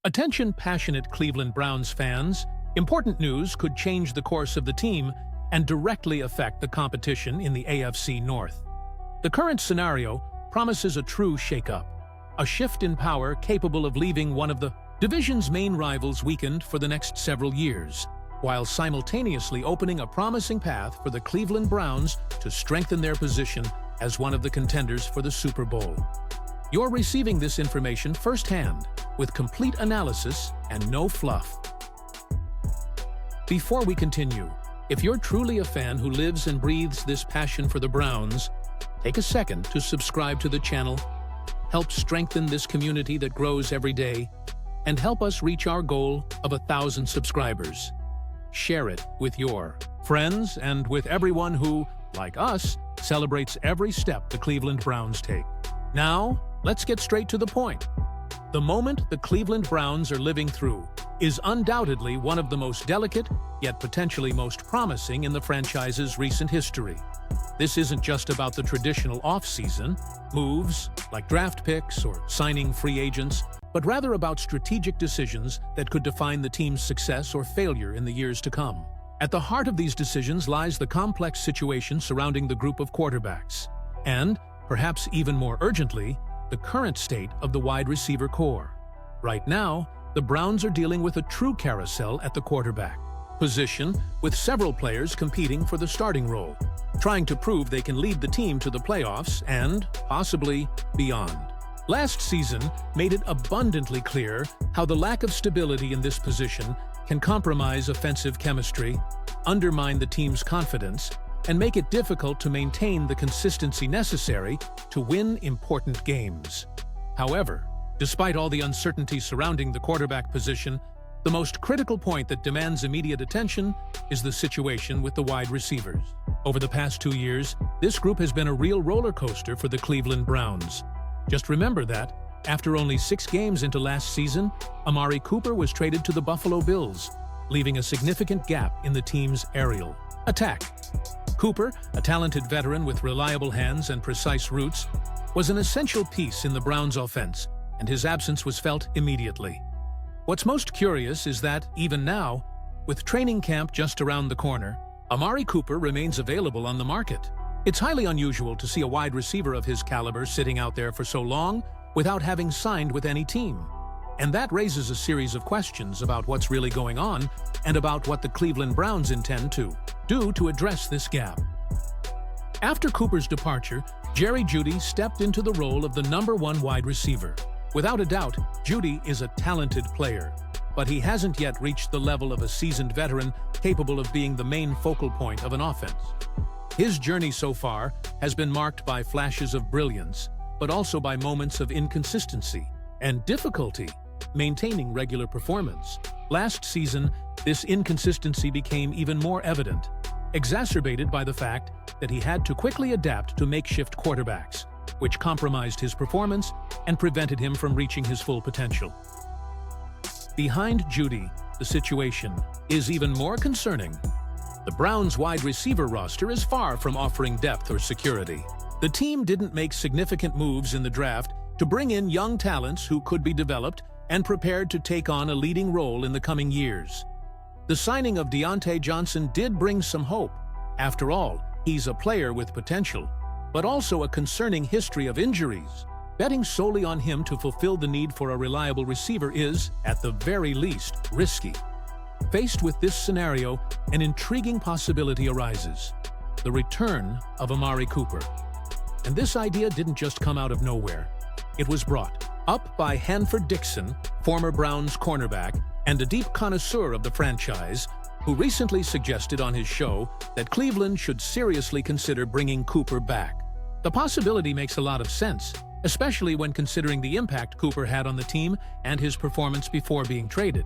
Attention passionate Cleveland Browns fans, important news could change the course of the team and directly affect the competition in the AFC North. The current scenario promises a true shakeup, a shift in power capable of leaving one of the division's main rivals weakened for the next several years, while simultaneously opening a promising path for the Cleveland Browns to strengthen their position as one of the contenders for the Super Bowl. You're receiving this information firsthand, with complete analysis and no fluff. Before we continue, if you're truly a fan who lives and breathes this passion for the Browns, take a second to subscribe to the channel, help strengthen this community that grows every day, and help us reach our goal of 1,000 subscribers. Share it with your friends and with everyone who, like us, celebrates every step the Cleveland Browns take. Now, let's get straight to the point. The moment the Cleveland Browns are living through is undoubtedly one of the most delicate, yet potentially most promising in the franchise's recent history. This isn't just about the traditional off-season moves, like draft picks or signing free agents, but rather about strategic decisions that could define the team's success or failure in the years to come. At the heart of these decisions lies the complex situation surrounding the group of quarterbacks, and, perhaps even more urgently, the current state of the wide receiver core. Right now, the Browns are dealing with a true carousel at the quarterback position, with several players competing for the starting role, trying to prove they can lead the team to the playoffs and, possibly, beyond. Last season made it abundantly clear how the lack of stability in this position can compromise offensive chemistry, undermine the team's confidence, and make it difficult to maintain the consistency necessary to win important games. However, despite all the uncertainty surrounding the quarterback position, the most critical point that demands immediate attention is the situation with the wide receivers. Over the past 2 years, this group has been a real roller coaster for the Cleveland Browns. Just remember that, after only 6 games into last season, Amari Cooper was traded to the Buffalo Bills, leaving a significant gap in the team's aerial attack. Cooper, a talented veteran with reliable hands and precise routes, was an essential piece in the Browns' offense, and his absence was felt immediately. What's most curious is that, even now, with training camp just around the corner, Amari Cooper remains available on the market. It's highly unusual to see a wide receiver of his caliber sitting out there for so long without having signed with any team. And that raises a series of questions about what's really going on and about what the Cleveland Browns intend to do to address this gap. After Cooper's departure, Jerry Jeudy stepped into the role of the #1 wide receiver. Without a doubt, Jeudy is a talented player, but he hasn't yet reached the level of a seasoned veteran capable of being the main focal point of an offense. His journey so far has been marked by flashes of brilliance, but also by moments of inconsistency and difficulty maintaining regular performance. Last season, this inconsistency became even more evident, exacerbated by the fact that he had to quickly adapt to makeshift quarterbacks, which compromised his performance and prevented him from reaching his full potential. Behind Jeudy, the situation is even more concerning. The Browns' wide receiver roster is far from offering depth or security. The team didn't make significant moves in the draft to bring in young talents who could be developed and prepared to take on a leading role in the coming years. The signing of Diontae Johnson did bring some hope. After all, he's a player with potential, but also a concerning history of injuries. Betting solely on him to fulfill the need for a reliable receiver is, at the very least, risky. Faced with this scenario, an intriguing possibility arises: the return of Amari Cooper. And this idea didn't just come out of nowhere. It was brought up by Hanford Dixon, former Browns cornerback and a deep connoisseur of the franchise, who recently suggested on his show that Cleveland should seriously consider bringing Cooper back. The possibility makes a lot of sense, especially when considering the impact Cooper had on the team and his performance before being traded.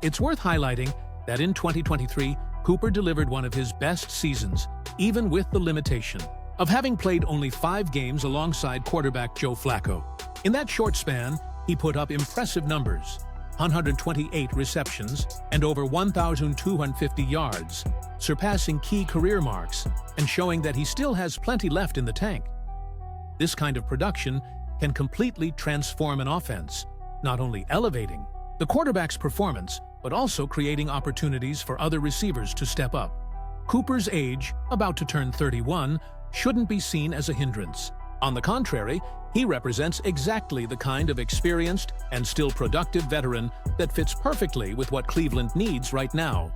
It's worth highlighting that in 2023, Cooper delivered one of his best seasons, even with the limitation of having played only 5 games alongside quarterback Joe Flacco. In that short span, he put up impressive numbers: 128 receptions and over 1,250 yards, surpassing key career marks and showing that he still has plenty left in the tank. This kind of production can completely transform an offense, not only elevating, the quarterback's performance, but also creating opportunities for other receivers to step up. Cooper's age, about to turn 31, shouldn't be seen as a hindrance. On the contrary, he represents exactly the kind of experienced and still productive veteran that fits perfectly with what Cleveland needs right now.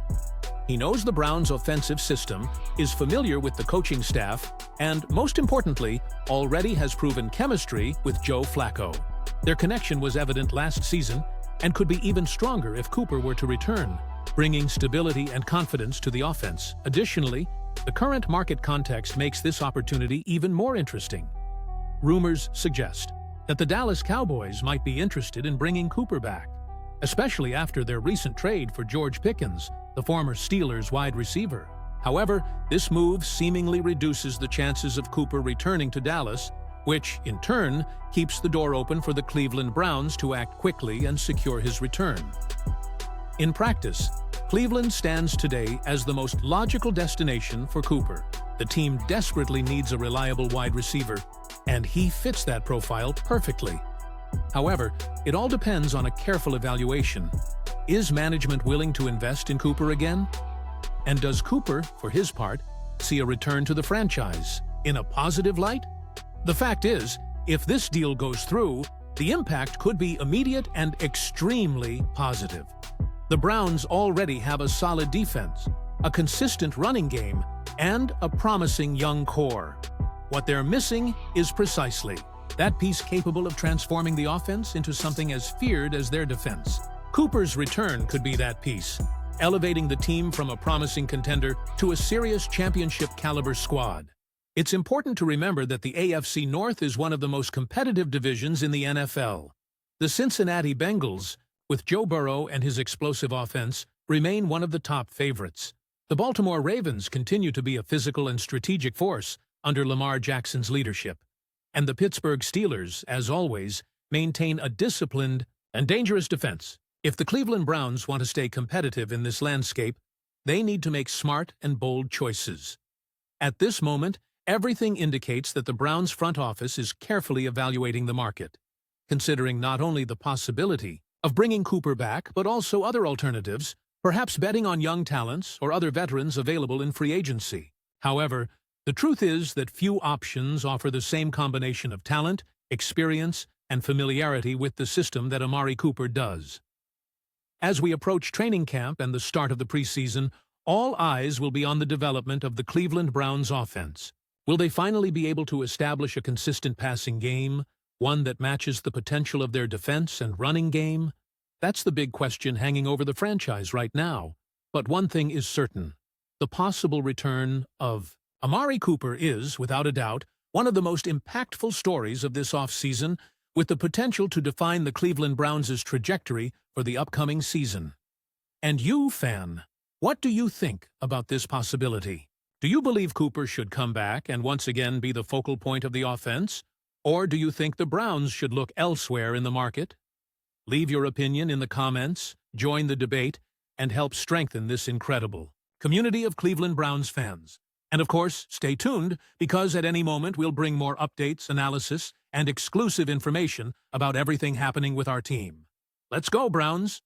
He knows the Browns' offensive system, is familiar with the coaching staff, and, most importantly, already has proven chemistry with Joe Flacco. Their connection was evident last season and could be even stronger if Cooper were to return, bringing stability and confidence to the offense. Additionally, the current market context makes this opportunity even more interesting. Rumors suggest that the Dallas Cowboys might be interested in bringing Cooper back, especially after their recent trade for George Pickens, the former Steelers wide receiver. However, this move seemingly reduces the chances of Cooper returning to Dallas, which, in turn, keeps the door open for the Cleveland Browns to act quickly and secure his return. In practice, Cleveland stands today as the most logical destination for Cooper. The team desperately needs a reliable wide receiver, and he fits that profile perfectly. However, it all depends on a careful evaluation. Is management willing to invest in Cooper again? And does Cooper, for his part, see a return to the franchise in a positive light? The fact is, if this deal goes through, the impact could be immediate and extremely positive. The Browns already have a solid defense, a consistent running game, and a promising young core. What they're missing is precisely that piece capable of transforming the offense into something as feared as their defense. Cooper's return could be that piece, elevating the team from a promising contender to a serious championship-caliber squad. It's important to remember that the AFC North is one of the most competitive divisions in the NFL. The Cincinnati Bengals, with Joe Burrow and his explosive offense, remain one of the top favorites. The Baltimore Ravens continue to be a physical and strategic force under Lamar Jackson's leadership. And the Pittsburgh Steelers, as always, maintain a disciplined and dangerous defense. If the Cleveland Browns want to stay competitive in this landscape, they need to make smart and bold choices. At this moment, everything indicates that the Browns' front office is carefully evaluating the market, considering not only the possibility of bringing Cooper back, but also other alternatives, perhaps betting on young talents or other veterans available in free agency. However, the truth is that few options offer the same combination of talent, experience, and familiarity with the system that Amari Cooper does. As we approach training camp and the start of the preseason, all eyes will be on the development of the Cleveland Browns offense. Will they finally be able to establish a consistent passing game, one that matches the potential of their defense and running game? That's the big question hanging over the franchise right now. But one thing is certain: the possible return of Amari Cooper is, without a doubt, one of the most impactful stories of this offseason, with the potential to define the Cleveland Browns' trajectory for the upcoming season. And you, fan, what do you think about this possibility? Do you believe Cooper should come back and once again be the focal point of the offense? Or do you think the Browns should look elsewhere in the market? Leave your opinion in the comments, join the debate, and help strengthen this incredible community of Cleveland Browns fans. And of course, stay tuned, because at any moment we'll bring more updates, analysis, and exclusive information about everything happening with our team. Let's go, Browns!